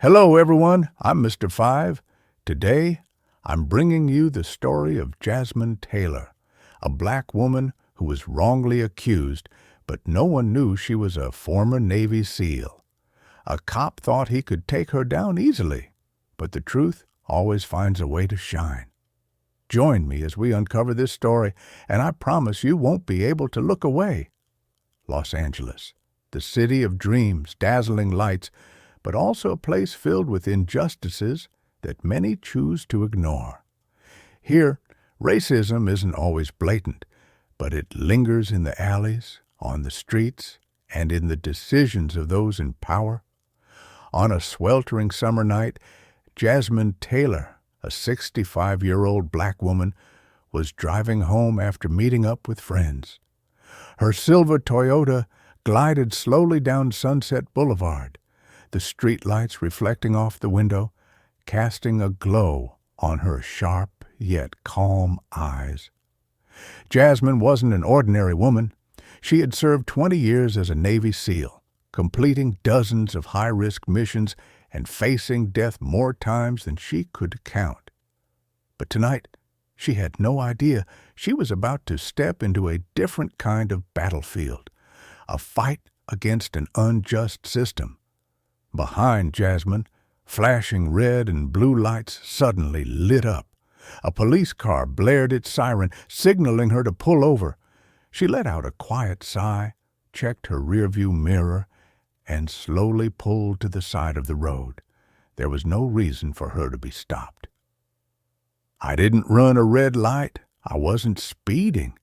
Hello, everyone. I'm Mr. Five. Today, I'm bringing you the story of Jasmine Taylor, a black woman who was wrongly accused, but no one knew she was a former Navy SEAL. A cop thought he could take her down easily, but the truth always finds a way to shine. Join me as we uncover this story, and I promise you won't be able to look away. Los Angeles, the city of dreams, dazzling lights, but also a place filled with injustices that many choose to ignore. Here, racism isn't always blatant, but it lingers in the alleys, on the streets, and in the decisions of those in power. On a sweltering summer night, Jasmine Taylor, a 65-year-old black woman, was driving home after meeting up with friends. Her silver Toyota glided slowly down Sunset Boulevard, the streetlights reflecting off the window, casting a glow on her sharp yet calm eyes. Jasmine wasn't an ordinary woman. She had served 20 years as a Navy SEAL, completing dozens of high-risk missions and facing death more times than she could count. But tonight, she had no idea she was about to step into a different kind of battlefield, a fight against an unjust system. Behind Jasmine, flashing red and blue lights suddenly lit up. A police car blared its siren, signaling her to pull over. She let out a quiet sigh, checked her rearview mirror, and slowly pulled to the side of the road. There was no reason for her to be stopped. "I didn't run a red light. I wasn't speeding.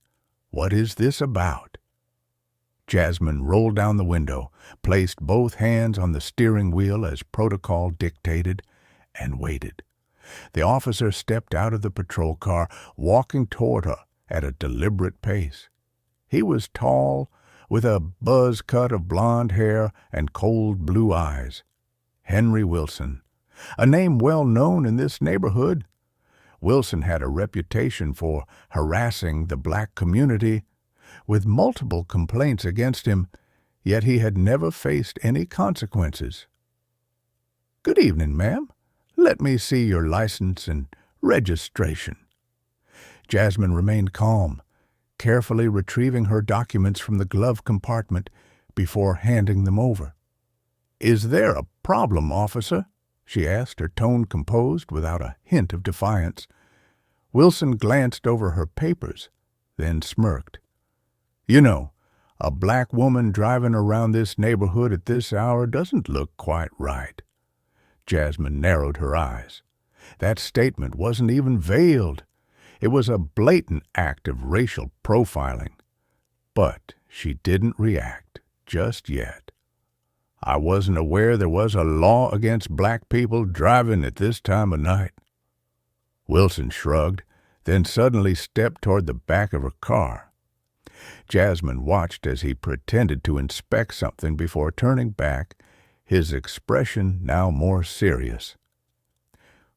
What is this about?" Jasmine rolled down the window, placed both hands on the steering wheel as protocol dictated, and waited. The officer stepped out of the patrol car, walking toward her at a deliberate pace. He was tall, with a buzz cut of blonde hair and cold blue eyes. Henry Wilson, a name well known in this neighborhood. Wilson had a reputation for harassing the black community, with multiple complaints against him, yet he had never faced any consequences. "Good evening, ma'am. Let me see your license and registration." Jasmine remained calm, carefully retrieving her documents from the glove compartment before handing them over. "Is there a problem, officer?" she asked, her tone composed without a hint of defiance. Wilson glanced over her papers, then smirked. "You know, a black woman driving around this neighborhood at this hour doesn't look quite right." Jasmine narrowed her eyes. That statement wasn't even veiled. It was a blatant act of racial profiling. But she didn't react, just yet. "I wasn't aware there was a law against black people driving at this time of night." Wilson shrugged, then suddenly stepped toward the back of her car. Jasmine watched as he pretended to inspect something before turning back, his expression now more serious.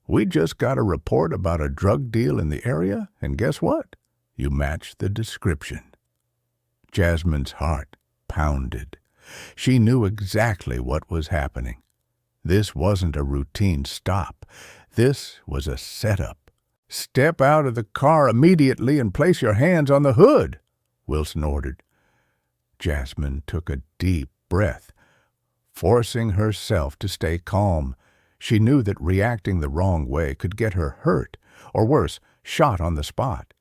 "We just got a report about a drug deal in the area, and guess what? You match the description." Jasmine's heart pounded. She knew exactly what was happening. This wasn't a routine stop. This was a setup. "Step out of the car immediately and place your hands on the hood," Wilson ordered. Jasmine took a deep breath, forcing herself to stay calm. She knew that reacting the wrong way could get her hurt, or worse, shot on the spot.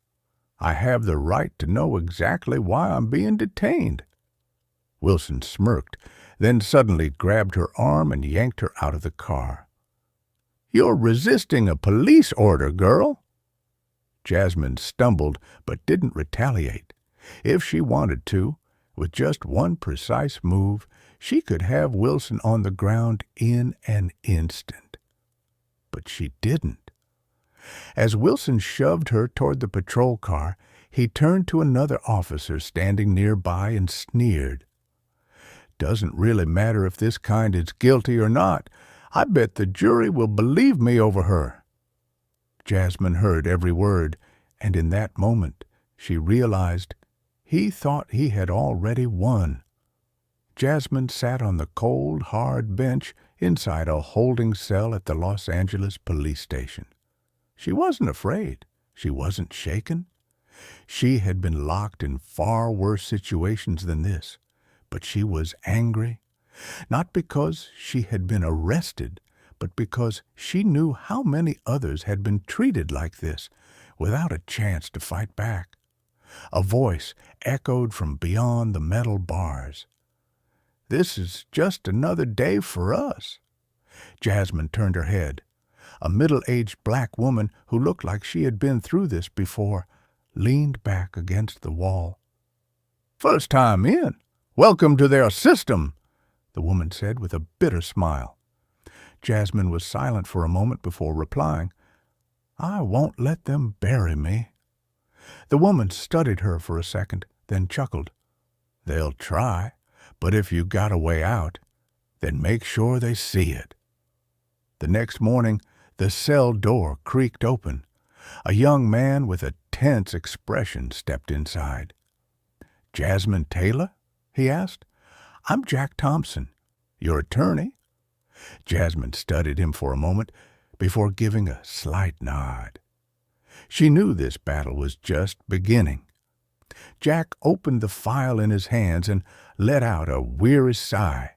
"I have the right to know exactly why I'm being detained." Wilson smirked, then suddenly grabbed her arm and yanked her out of the car. "You're resisting a police order, girl." Jasmine stumbled but didn't retaliate. If she wanted to, with just one precise move, she could have Wilson on the ground in an instant. But she didn't. As Wilson shoved her toward the patrol car, he turned to another officer standing nearby and sneered. "Doesn't really matter if this kind is guilty or not. I bet the jury will believe me over her." Jasmine heard every word, and in that moment she realized he thought he had already won. Jasmine sat on the cold, hard bench inside a holding cell at the Los Angeles police station. She wasn't afraid. She wasn't shaken. She had been locked in far worse situations than this, but she was angry, not because she had been arrested, but because she knew how many others had been treated like this, without a chance to fight back. A voice echoed from beyond the metal bars. "This is just another day for us." Jasmine turned her head. A middle-aged black woman who looked like she had been through this before leaned back against the wall. "First time in. Welcome to their system," the woman said with a bitter smile. Jasmine was silent for a moment before replying, "I won't let them bury me." The woman studied her for a second, then chuckled. "They'll try, but if you got a way out, then make sure they see it." The next morning, the cell door creaked open. A young man with a tense expression stepped inside. "Jasmine Taylor?" he asked. "I'm Jack Thompson, your attorney." Jasmine studied him for a moment before giving a slight nod. She knew this battle was just beginning. Jack opened the file in his hands and let out a weary sigh.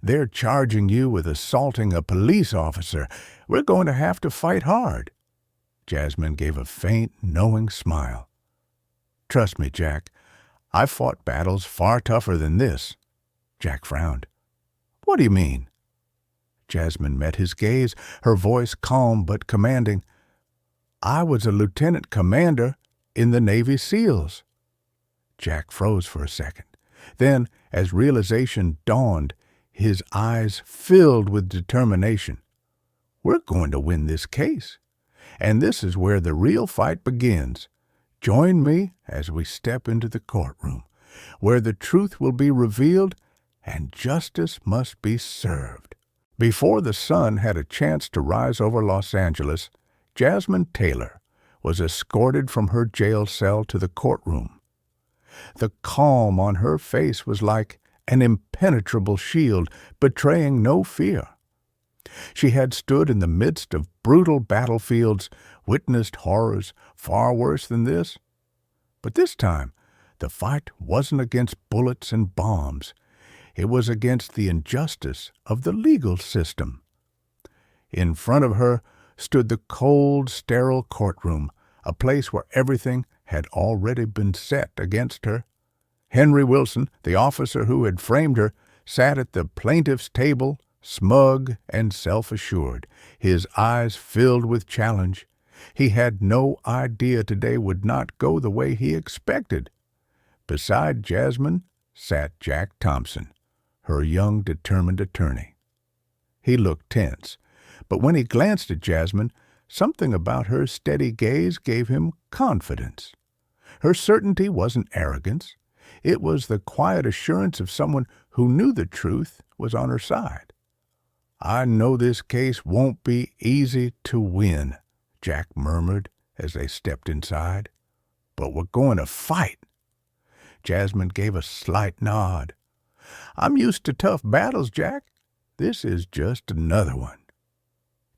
"They're charging you with assaulting a police officer. We're going to have to fight hard." Jasmine gave a faint, knowing smile. "Trust me, Jack. I've fought battles far tougher than this." Jack frowned. "What do you mean?" Jasmine met his gaze, her voice calm but commanding. "I was a lieutenant commander in the Navy SEALs." Jack froze for a second. Then, as realization dawned, his eyes filled with determination. "We're going to win this case. And this is where the real fight begins. Join me as we step into the courtroom, where the truth will be revealed and justice must be served." Before the sun had a chance to rise over Los Angeles, Jasmine Taylor was escorted from her jail cell to the courtroom. The calm on her face was like an impenetrable shield, betraying no fear. She had stood in the midst of brutal battlefields, witnessed horrors far worse than this. But this time, the fight wasn't against bullets and bombs. It was against the injustice of the legal system. In front of her stood the cold, sterile courtroom, a place where everything had already been set against her. Henry Wilson, the officer who had framed her, sat at the plaintiff's table, smug and self-assured, his eyes filled with challenge. He had no idea today would not go the way he expected. Beside Jasmine sat Jack Thompson, her young, determined attorney. He looked tense, but when he glanced at Jasmine, something about her steady gaze gave him confidence. Her certainty wasn't arrogance. It was the quiet assurance of someone who knew the truth was on her side. "I know this case won't be easy to win," Jack murmured as they stepped inside. "But we're going to fight." Jasmine gave a slight nod. "I'm used to tough battles, Jack. This is just another one."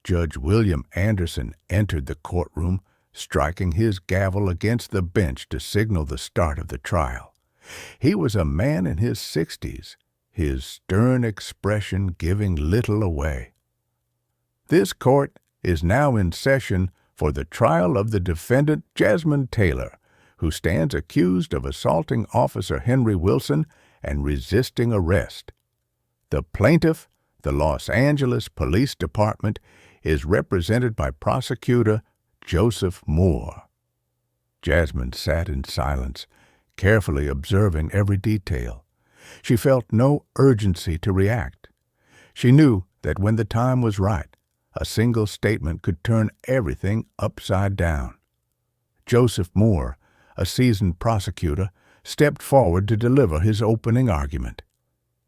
Judge William Anderson entered the courtroom, striking his gavel against the bench to signal the start of the trial. He was a man in his 60s, his stern expression giving little away. "This court is now in session for the trial of the defendant Jasmine Taylor, who stands accused of assaulting Officer Henry Wilson and resisting arrest. The plaintiff, the Los Angeles Police Department, is represented by Prosecutor Joseph Moore." Jasmine sat in silence, carefully observing every detail. She felt no urgency to react. She knew that when the time was right, a single statement could turn everything upside down. Joseph Moore, a seasoned prosecutor, stepped forward to deliver his opening argument.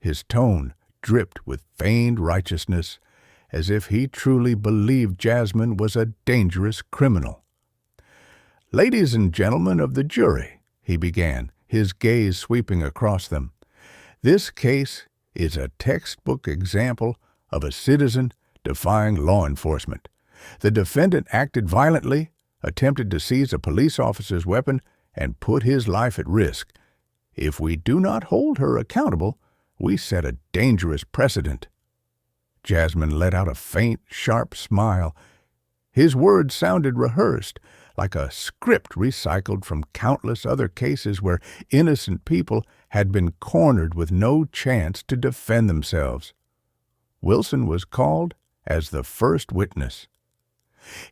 His tone dripped with feigned righteousness, as if he truly believed Jasmine was a dangerous criminal. "Ladies and gentlemen of the jury," he began, his gaze sweeping across them, "this case is a textbook example of a citizen defying law enforcement. The defendant acted violently, attempted to seize a police officer's weapon, and put his life at risk. If we do not hold her accountable, we set a dangerous precedent." Jasmine let out a faint, sharp smile. His words sounded rehearsed, like a script recycled from countless other cases where innocent people had been cornered with no chance to defend themselves. Wilson was called as the first witness.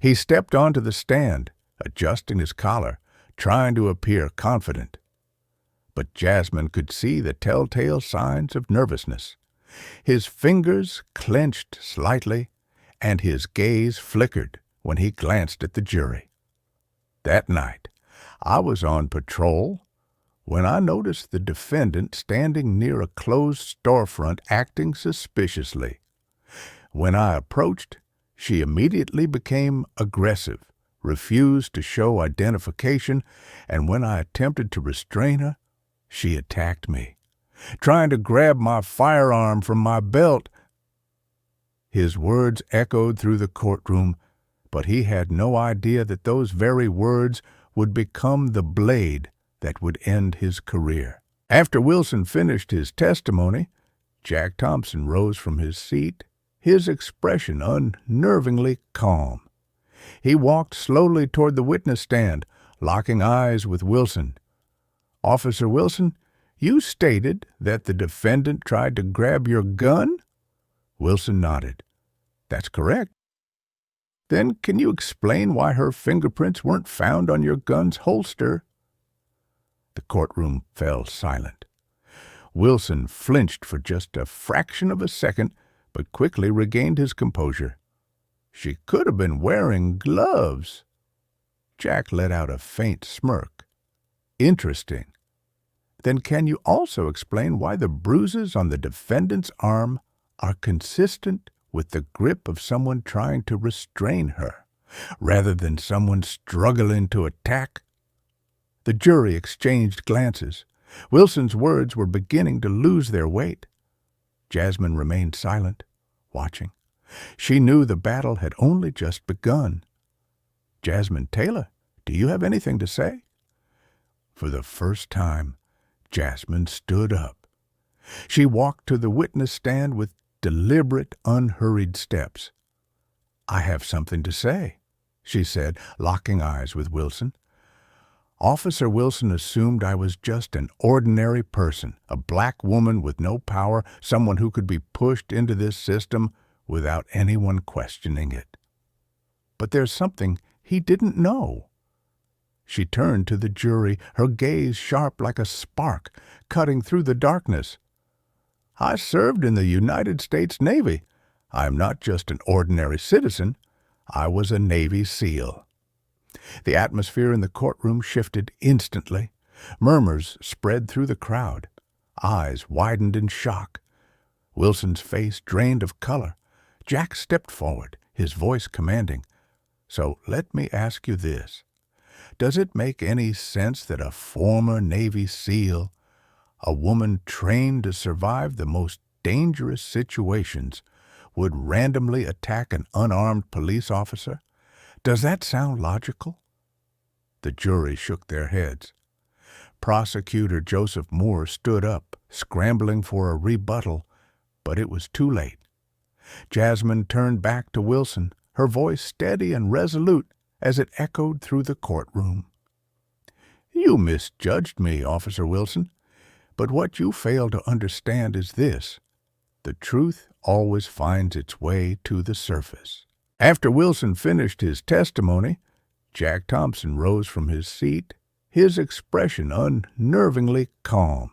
He stepped onto the stand, adjusting his collar, trying to appear confident. But Jasmine could see the telltale signs of nervousness. His fingers clenched slightly, and his gaze flickered when he glanced at the jury. That night, I was on patrol when I noticed the defendant standing near a closed storefront acting suspiciously. When I approached, she immediately became aggressive, refused to show identification, and when I attempted to restrain her, she attacked me, trying to grab my firearm from my belt. His words echoed through the courtroom, but he had no idea that those very words would become the blade that would end his career. After Wilson finished his testimony, Jack Thompson rose from his seat, his expression unnervingly calm. He walked slowly toward the witness stand, locking eyes with Wilson. "Officer Wilson, you stated that the defendant tried to grab your gun?" Wilson nodded. "That's correct." "Then can you explain why her fingerprints weren't found on your gun's holster?" The courtroom fell silent. Wilson flinched for just a fraction of a second, but quickly regained his composure. "She could have been wearing gloves." Jack let out a faint smirk. "Interesting. Then can you also explain why the bruises on the defendant's arm are consistent with the grip of someone trying to restrain her, rather than someone struggling to attack?" The jury exchanged glances. Wilson's words were beginning to lose their weight. Jasmine remained silent, watching. She knew the battle had only just begun. "Jasmine Taylor, do you have anything to say?" For the first time, Jasmine stood up. She walked to the witness stand with deliberate, unhurried steps. "I have something to say," she said, locking eyes with Wilson. "Officer Wilson assumed I was just an ordinary person, a black woman with no power, someone who could be pushed into this system without anyone questioning it. But there's something he didn't know." She turned to the jury, her gaze sharp like a spark, cutting through the darkness. "I served in the United States Navy. I am not just an ordinary citizen. I was a Navy SEAL." The atmosphere in the courtroom shifted instantly. Murmurs spread through the crowd. Eyes widened in shock. Wilson's face drained of color. Jack stepped forward, his voice commanding. "So let me ask you this. Does it make any sense that a former Navy SEAL, a woman trained to survive the most dangerous situations, would randomly attack an unarmed police officer? Does that sound logical?" The jury shook their heads. Prosecutor Joseph Moore stood up, scrambling for a rebuttal, but it was too late. Jasmine turned back to Wilson, her voice steady and resolute as it echoed through the courtroom. "You misjudged me, Officer Wilson, but what you fail to understand is this: the truth always finds its way to the surface." After Wilson finished his testimony, Jack Thompson rose from his seat, his expression unnervingly calm.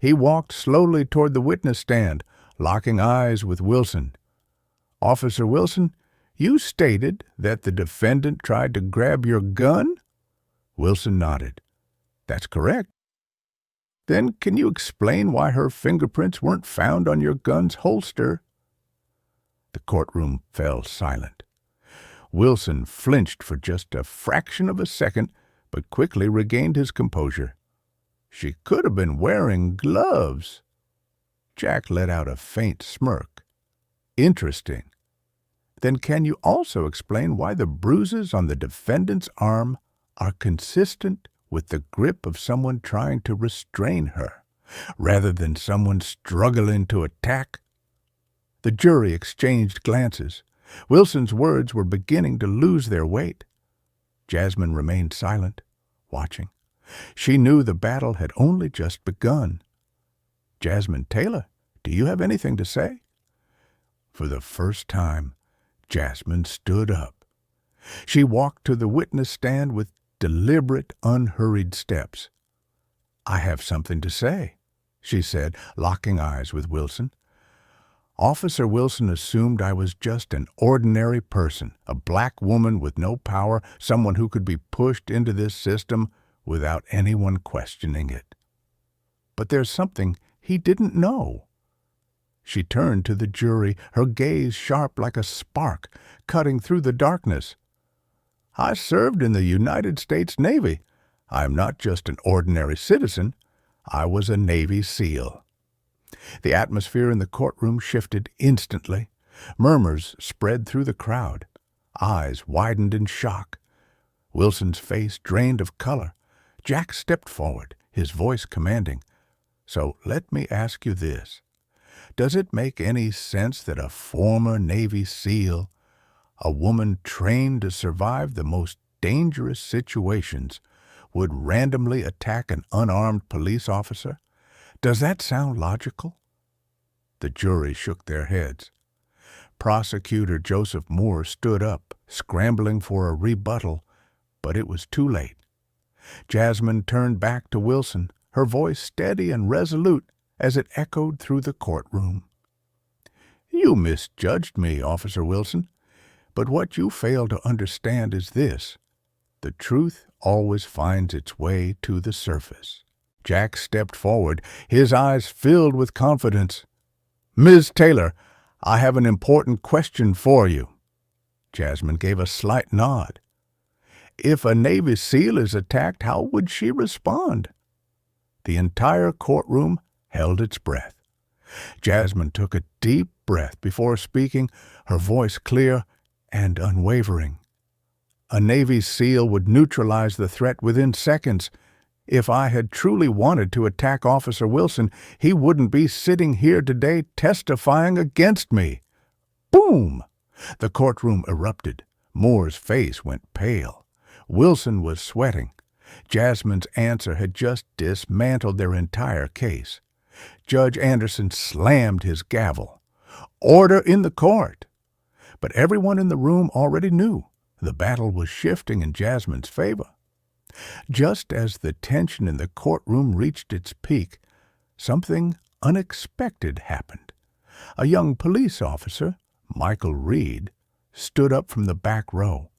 He walked slowly toward the witness stand, locking eyes with Wilson. "Officer Wilson, you stated that the defendant tried to grab your gun?" Wilson nodded. "That's correct." "Then can you explain why her fingerprints weren't found on your gun's holster?" The courtroom fell silent. Wilson flinched for just a fraction of a second, but quickly regained his composure. "She could have been wearing gloves." Jack let out a faint smirk. Interesting. Then can you also explain why the bruises on the defendant's arm are consistent with the grip of someone trying to restrain her, rather than someone struggling to attack? The jury exchanged glances. Wilson's words were beginning to lose their weight. Jasmine remained silent, watching. She knew the battle had only just begun. Jasmine Taylor, do you have anything to say? For the first time, Jasmine stood up. She walked to the witness stand with deliberate, unhurried steps. I have something to say, she said, locking eyes with Wilson. Officer Wilson assumed I was just an ordinary person, a black woman with no power, someone who could be pushed into this system without anyone questioning it. But there's something he didn't know. She turned to the jury, her gaze sharp like a spark, cutting through the darkness. I served in the United States Navy. I am not just an ordinary citizen. I was a Navy SEAL. The atmosphere in the courtroom shifted instantly. Murmurs spread through the crowd. Eyes widened in shock. Wilson's face drained of color. Jack stepped forward, his voice commanding. So let me ask you this. Does it make any sense that a former Navy SEAL, a woman trained to survive the most dangerous situations, would randomly attack an unarmed police officer? Does that sound logical? The jury shook their heads. Prosecutor Joseph Moore stood up, scrambling for a rebuttal, but it was too late. Jasmine turned back to Wilson, her voice steady and resolute as it echoed through the courtroom. You misjudged me, Officer Wilson, but what you fail to understand is this. The truth always finds its way to the surface. Jack stepped forward, his eyes filled with confidence. Ms. Taylor, I have an important question for you. Jasmine gave a slight nod. If a Navy SEAL is attacked, how would she respond? The entire courtroom held its breath. Jasmine took a deep breath before speaking, her voice clear and unwavering. A Navy SEAL would neutralize the threat within seconds. If I had truly wanted to attack Officer Wilson, he wouldn't be sitting here today testifying against me. Boom! The courtroom erupted. Moore's face went pale. Wilson was sweating. Jasmine's answer had just dismantled their entire case. Judge Anderson slammed his gavel. Order in the court! But everyone in the room already knew the battle was shifting in Jasmine's favor. Just as the tension in the courtroom reached its peak, something unexpected happened. A young police officer, Michael Reed, stood up from the back row.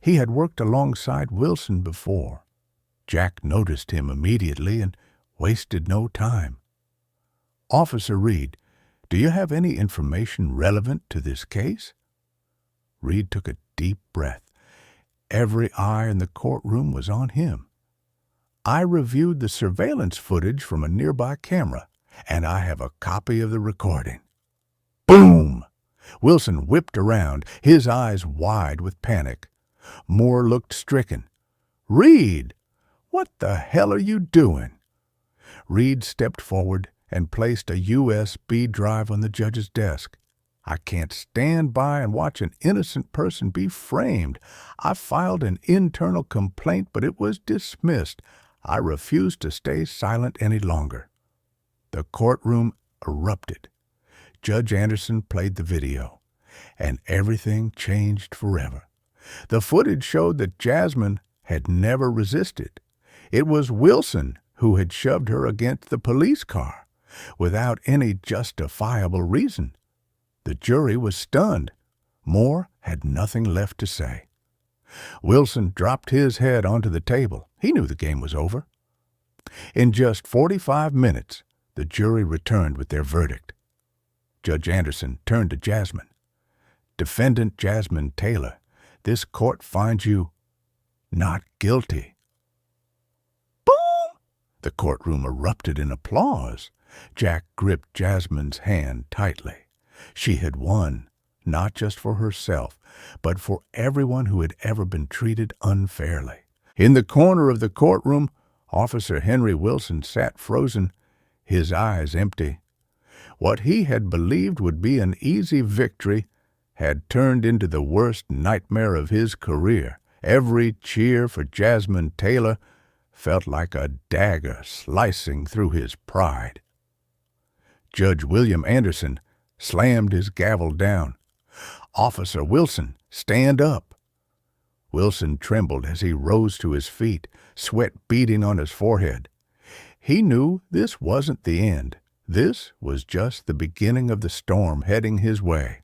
He had worked alongside Wilson before. Jack noticed him immediately and wasted no time. Officer Reed, do you have any information relevant to this case? Reed took a deep breath. Every eye in the courtroom was on him. I reviewed the surveillance footage from a nearby camera, and I have a copy of the recording. Boom! Wilson whipped around, his eyes wide with panic. Moore looked stricken. Reed, what the hell are you doing? Reed stepped forward and placed a USB drive on the judge's desk. I can't stand by and watch an innocent person be framed. I filed an internal complaint, but it was dismissed. I refused to stay silent any longer. The courtroom erupted. Judge Anderson played the video, and everything changed forever. The footage showed that Jasmine had never resisted. It was Wilson who had shoved her against the police car, without any justifiable reason. The jury was stunned. Moore had nothing left to say. Wilson dropped his head onto the table. He knew the game was over. In just 45 minutes, the jury returned with their verdict. Judge Anderson turned to Jasmine. Defendant Jasmine Taylor, this court finds you not guilty. Boom! The courtroom erupted in applause. Jack gripped Jasmine's hand tightly. She had won, not just for herself, but for everyone who had ever been treated unfairly. In the corner of the courtroom, Officer Henry Wilson sat frozen, his eyes empty. What he had believed would be an easy victory had turned into the worst nightmare of his career. Every cheer for Jasmine Taylor felt like a dagger slicing through his pride. Judge William Anderson slammed his gavel down. "Officer Wilson, stand up." Wilson trembled as he rose to his feet, sweat beading on his forehead. He knew this wasn't the end. This was just the beginning of the storm heading his way.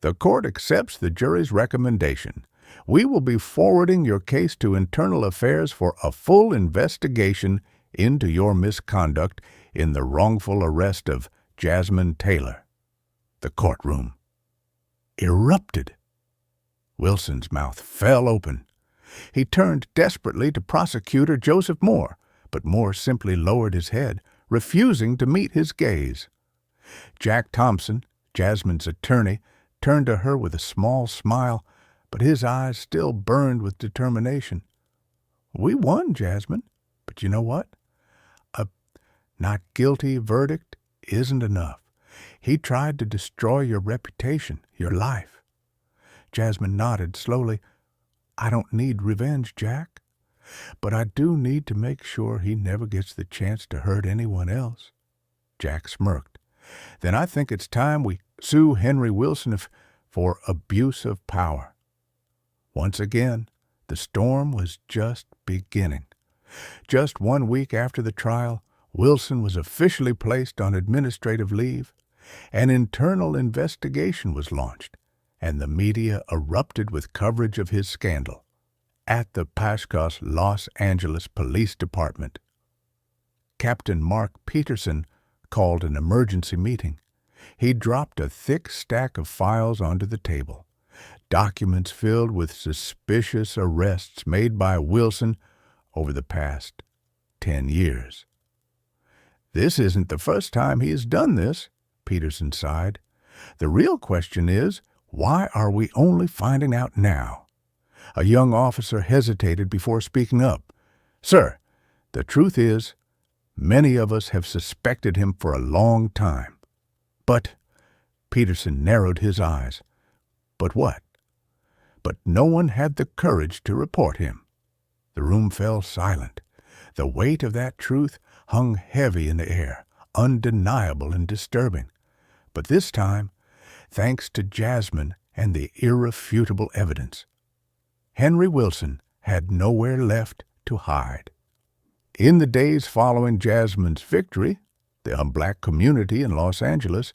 "The court accepts the jury's recommendation. We will be forwarding your case to Internal Affairs for a full investigation into your misconduct in the wrongful arrest of Jasmine Taylor." The courtroom erupted. Wilson's mouth fell open. He turned desperately to Prosecutor Joseph Moore, but Moore simply lowered his head, refusing to meet his gaze. Jack Thompson, Jasmine's attorney, turned to her with a small smile, but his eyes still burned with determination. "We won, Jasmine, but you know what? A not guilty verdict isn't enough. He tried to destroy your reputation, your life." Jasmine nodded slowly. "I don't need revenge, Jack, but I do need to make sure he never gets the chance to hurt anyone else." Jack smirked. "Then I think it's time we sue Henry Wilson for abuse of power." Once again, the storm was just beginning. Just 1 week after the trial, Wilson was officially placed on administrative leave. An internal investigation was launched, and the media erupted with coverage of his scandal. At the Pashkos, Los Angeles Police Department, Captain Mark Peterson called an emergency meeting. He dropped a thick stack of files onto the table, documents filled with suspicious arrests made by Wilson over the past 10 years. "This isn't the first time he has done this," Peterson sighed. "The real question is, why are we only finding out now?" A young officer hesitated before speaking up. "Sir, the truth is, many of us have suspected him for a long time." "But," Peterson narrowed his eyes, "but what?" "But no one had the courage to report him." The room fell silent. The weight of that truth hung heavy in the air, undeniable and disturbing. But this time, thanks to Jasmine and the irrefutable evidence, Henry Wilson had nowhere left to hide. In the days following Jasmine's victory, the black community in Los Angeles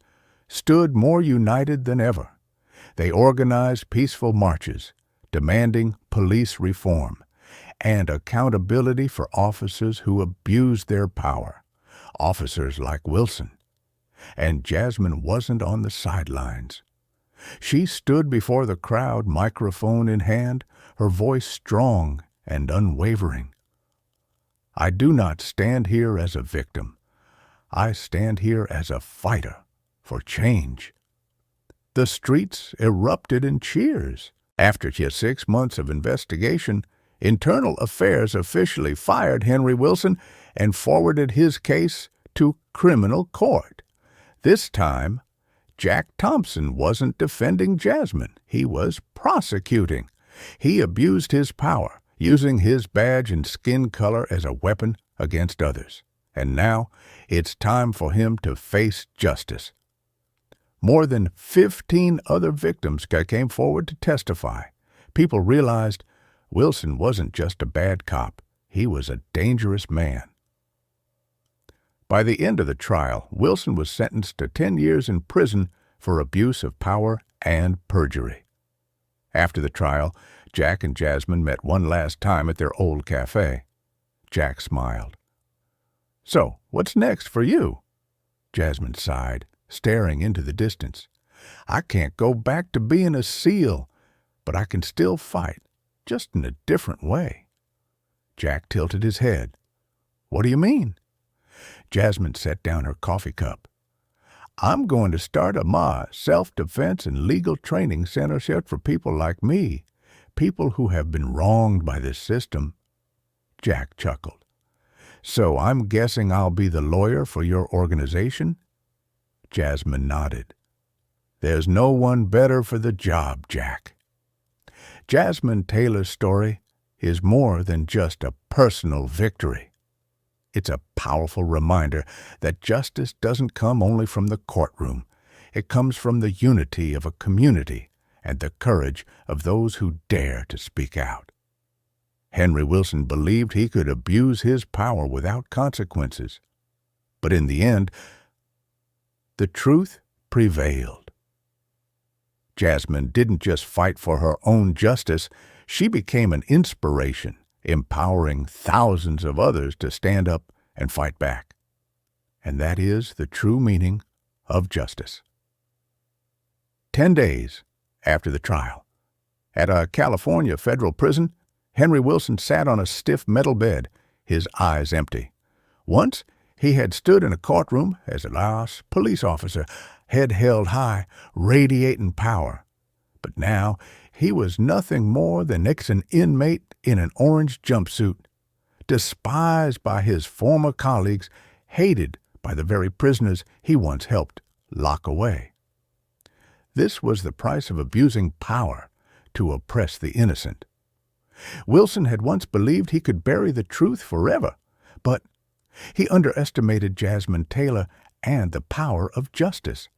stood more united than ever. They organized peaceful marches, demanding police reform and accountability for officers who abused their power, officers like Wilson. And Jasmine wasn't on the sidelines. She stood before the crowd, microphone in hand, her voice strong and unwavering. "I do not stand here as a victim. I stand here as a fighter for change." The streets erupted in cheers. After just 6 months of investigation, Internal Affairs officially fired Henry Wilson and forwarded his case to criminal court. This time, Jack Thompson wasn't defending Jasmine. He was prosecuting. He abused his power, using his badge and skin color as a weapon against others. And now, it's time for him to face justice. More than 15 other victims came forward to testify. People realized Wilson wasn't just a bad cop. He was a dangerous man. By the end of the trial, Wilson was sentenced to 10 years in prison for abuse of power and perjury. After the trial, Jack and Jasmine met one last time at their old cafe. Jack smiled. "So, what's next for you?" Jasmine sighed, staring into the distance. "I can't go back to being a SEAL, but I can still fight, just in a different way." Jack tilted his head. "What do you mean?" Jasmine set down her coffee cup. I'm going to start a self-defense and legal training center set for people like me, people who have been wronged by this system." Jack chuckled. "So I'm guessing I'll be the lawyer for your organization?" Jasmine nodded. "There's no one better for the job, Jack." Jasmine Taylor's story is more than just a personal victory. It's a powerful reminder that justice doesn't come only from the courtroom. It comes from the unity of a community and the courage of those who dare to speak out. Henry Wilson believed he could abuse his power without consequences. But in the end, the truth prevailed. Jasmine didn't just fight for her own justice, she became an inspiration, empowering thousands of others to stand up and fight back. And that is the true meaning of justice. 10 days after the trial, at a California federal prison, Henry Wilson sat on a stiff metal bed, his eyes empty. Once, he had stood in a courtroom as a last police officer, head held high, radiating power. But now, he was nothing more than an inmate in an orange jumpsuit, despised by his former colleagues, hated by the very prisoners he once helped lock away. This was the price of abusing power to oppress the innocent. Wilson had once believed he could bury the truth forever, but he underestimated Jasmine Taylor and the power of justice.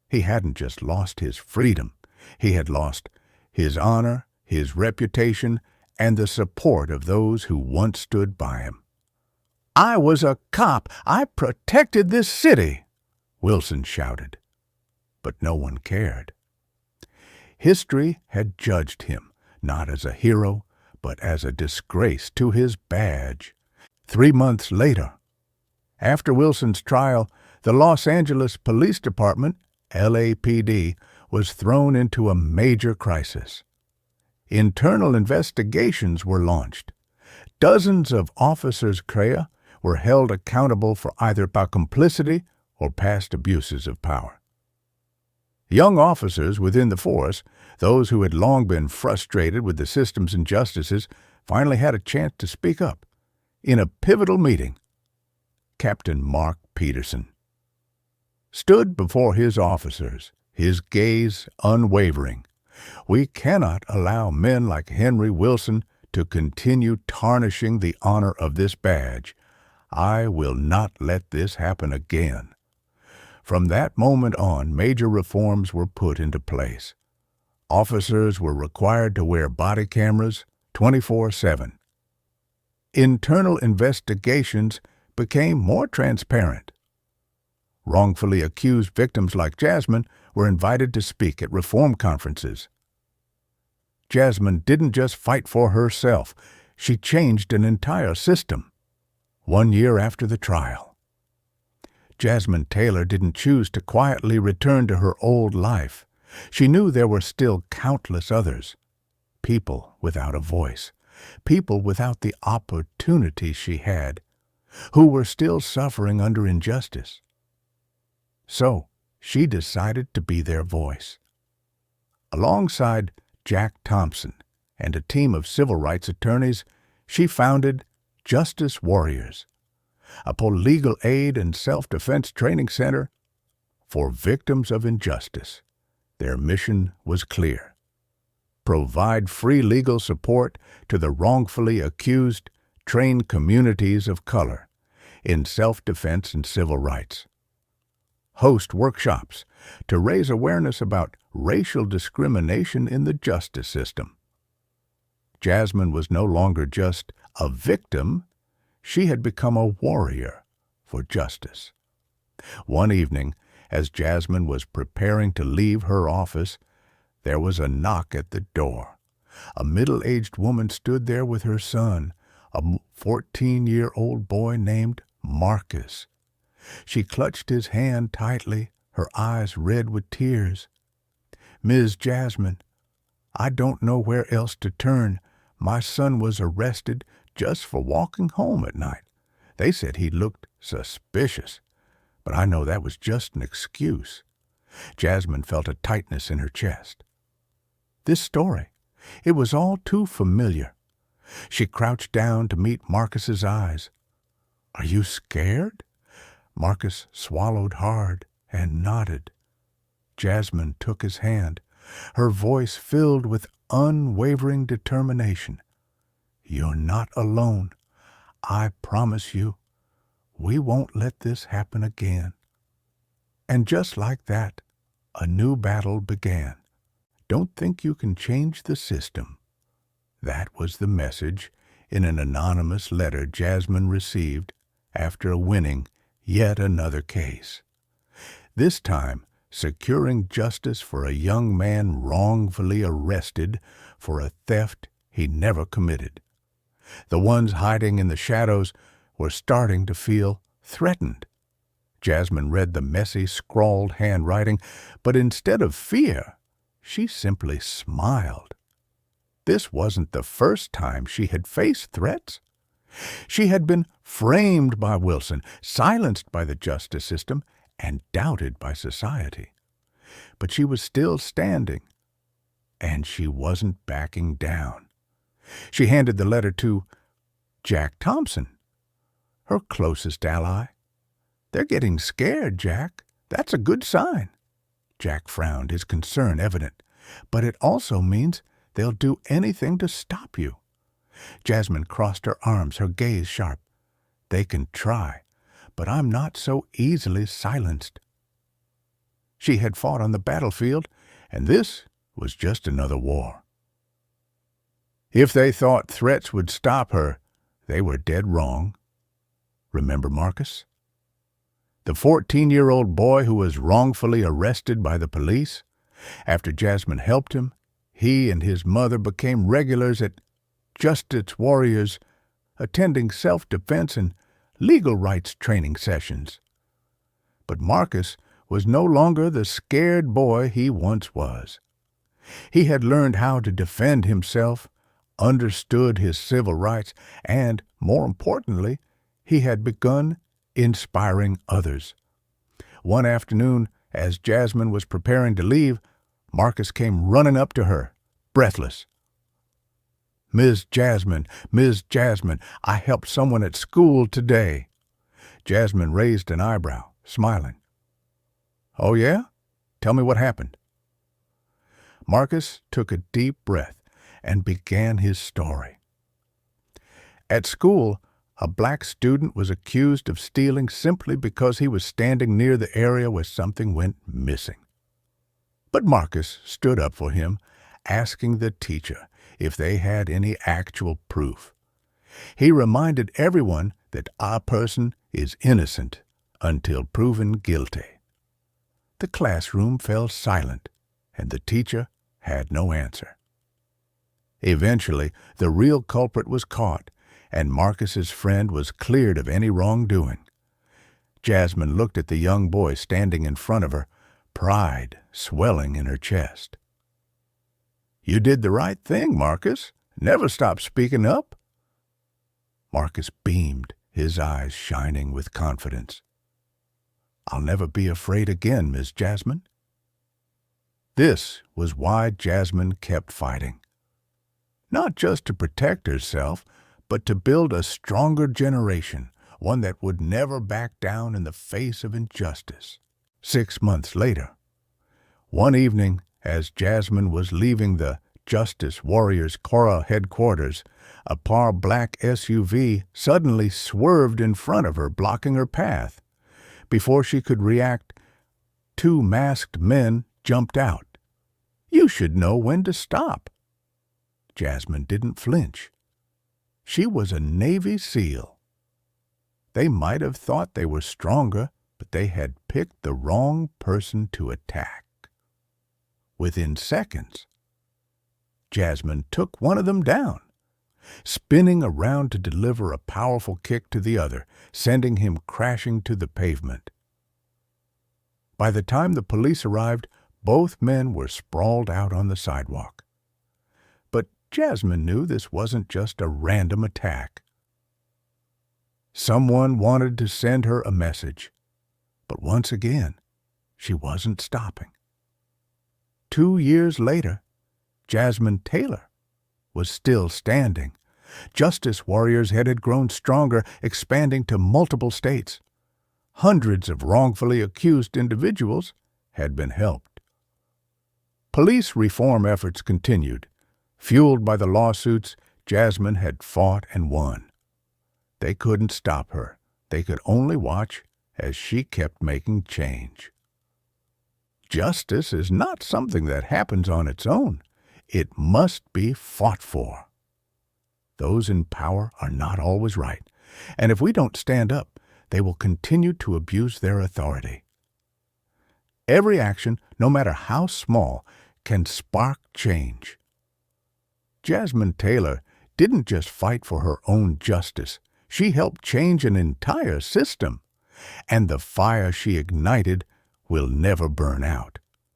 He hadn't just lost his freedom. He had lost his honor, his reputation, and the support of those who once stood by him. "I was a cop. I protected this city," Wilson shouted. But no one cared. History had judged him, not as a hero, but as a disgrace to his badge. 3 months later, after Wilson's trial, the Los Angeles Police Department, LAPD, was thrown into a major crisis. Internal investigations were launched. Dozens of officers' crea were held accountable for either complicity or past abuses of power. Young officers within the force, those who had long been frustrated with the system's injustices, finally had a chance to speak up. In a pivotal meeting, Captain Mark Peterson stood before his officers, his gaze unwavering. "We cannot allow men like Henry Wilson to continue tarnishing the honor of this badge. I will not let this happen again." From that moment on, major reforms were put into place. Officers were required to wear body cameras 24/7. Internal investigations became more transparent. Wrongfully accused victims like Jasmine were invited to speak at reform conferences. Jasmine didn't just fight for herself, she changed an entire system. 1 year after the trial, Jasmine Taylor didn't choose to quietly return to her old life. She knew there were still countless others, people without a voice, people without the opportunity she had, who were still suffering under injustice. So she decided to be their voice. Alongside Jack Thompson and a team of civil rights attorneys, she founded Justice Warriors, a legal aid and self-defense training center for victims of injustice. Their mission was clear: provide free legal support to the wrongfully accused, train communities of color in self-defense and civil rights, host workshops to raise awareness about racial discrimination in the justice system. Jasmine was no longer just a victim, she had become a warrior for justice. One evening, as Jasmine was preparing to leave her office, there was a knock at the door. A middle-aged woman stood there with her son, a 14-year-old boy named Marcus. She clutched his hand tightly, her eyes red with tears. "Ms. Jasmine, I don't know where else to turn. My son was arrested just for walking home at night. They said he looked suspicious, but I know that was just an excuse. Jasmine felt a tightness in her chest. This story, it was all too familiar. She crouched down to meet Marcus's eyes. "Are you scared?" Marcus swallowed hard and nodded. Jasmine took his hand, her voice filled with unwavering determination. "You're not alone. I promise you, we won't let this happen again." And just like that, a new battle began. Don't think you can change the system. That was the message in an anonymous letter Jasmine received after winning yet another case. This time, securing justice for a young man wrongfully arrested for a theft he never committed. The ones hiding in the shadows were starting to feel threatened. Jasmine read the messy, scrawled handwriting, but instead of fear, she simply smiled. This wasn't the first time she had faced threats. She had been framed by Wilson, silenced by the justice system, and doubted by society. But she was still standing, and she wasn't backing down. She handed the letter to Jack Thompson, her closest ally. "They're getting scared, Jack. That's a good sign." Jack frowned, his concern evident. "But it also means they'll do anything to stop you." Jasmine crossed her arms, her gaze sharp. "They can try, but I'm not so easily silenced." She had fought on the battlefield, and this was just another war. If they thought threats would stop her, they were dead wrong. Remember Marcus? The 14-year-old boy who was wrongfully arrested by the police? After Jasmine helped him, he and his mother became regulars at Justice Warriors, attending self-defense and legal rights training sessions. But Marcus was no longer the scared boy he once was. He had learned how to defend himself, understood his civil rights, and, more importantly, he had begun inspiring others. One afternoon, as Jasmine was preparing to leave, Marcus came running up to her, breathless. Miss Jasmine, I helped someone at school today." Jasmine raised an eyebrow, smiling. "Oh, yeah? Tell me what happened." Marcus took a deep breath and began his story. At school, a black student was accused of stealing simply because he was standing near the area where something went missing. But Marcus stood up for him, asking the teacher if they had any actual proof. He reminded everyone that a person is innocent until proven guilty. The classroom fell silent, and the teacher had no answer. Eventually, the real culprit was caught, and Marcus's friend was cleared of any wrongdoing. Jasmine looked at the young boy standing in front of her, pride swelling in her chest. "You did the right thing, Marcus. Never stop speaking up." Marcus beamed, his eyes shining with confidence. "I'll never be afraid again, Miss Jasmine." This was why Jasmine kept fighting. Not just to protect herself, but to build a stronger generation, one that would never back down in the face of injustice. 6 months later, one evening, as Jasmine was leaving the Justice Warriors Cora headquarters, a par black SUV suddenly swerved in front of her, blocking her path. Before she could react, 2 masked men jumped out. "You should know when to stop." Jasmine didn't flinch. She was a Navy SEAL. They might have thought they were stronger, but they had picked the wrong person to attack. Within seconds, Jasmine took one of them down, spinning around to deliver a powerful kick to the other, sending him crashing to the pavement. By the time the police arrived, both men were sprawled out on the sidewalk. But Jasmine knew this wasn't just a random attack. Someone wanted to send her a message. But once again, she wasn't stopping. 2 years later, Jasmine Taylor was still standing. Justice warriors' head had grown stronger, expanding to multiple states. Hundreds of wrongfully accused individuals had been helped. Police reform efforts continued. Fueled by the lawsuits, Jasmine had fought and won. They couldn't stop her. They could only watch as she kept making change. Justice is not something that happens on its own. It must be fought for. Those in power are not always right, and if we don't stand up, they will continue to abuse their authority. Every action, no matter how small, can spark change. Jasmine Taylor didn't just fight for her own justice. She helped change an entire system, and the fire she ignited will never burn out.